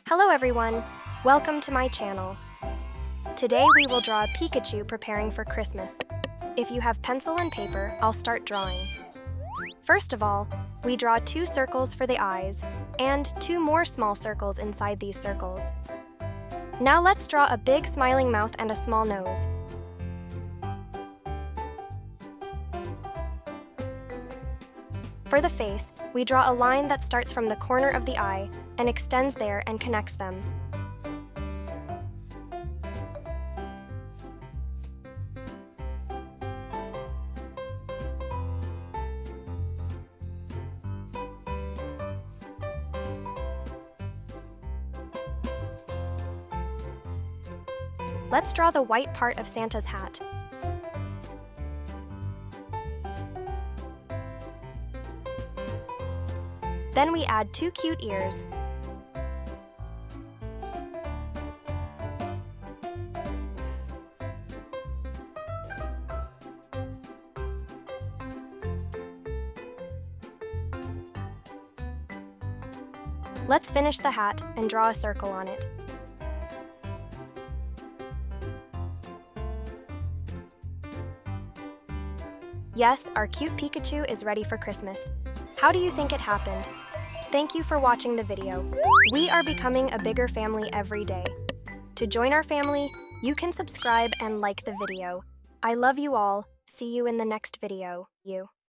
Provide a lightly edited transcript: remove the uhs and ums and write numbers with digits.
Hello everyone, welcome to my channel. Today we will draw a Pikachu preparing for Christmas. If you have pencil and paper, I'll start drawing. First of all, we draw 2 circles for the eyes, and 2 more small circles inside these circles. Now let's draw a big smiling mouth and a small nose. For the face, we draw a line that starts from the corner of the eye and extends there and connects them. Let's draw the white part of Santa's hat. Then we add 2 cute ears. Let's finish the hat and draw a circle on it. Yes, our cute Pikachu is ready for Christmas. How do you think it happened? Thank you for watching the video. We are becoming a bigger family every day. To join our family, you can subscribe and like the video. I love you all. See you in the next video.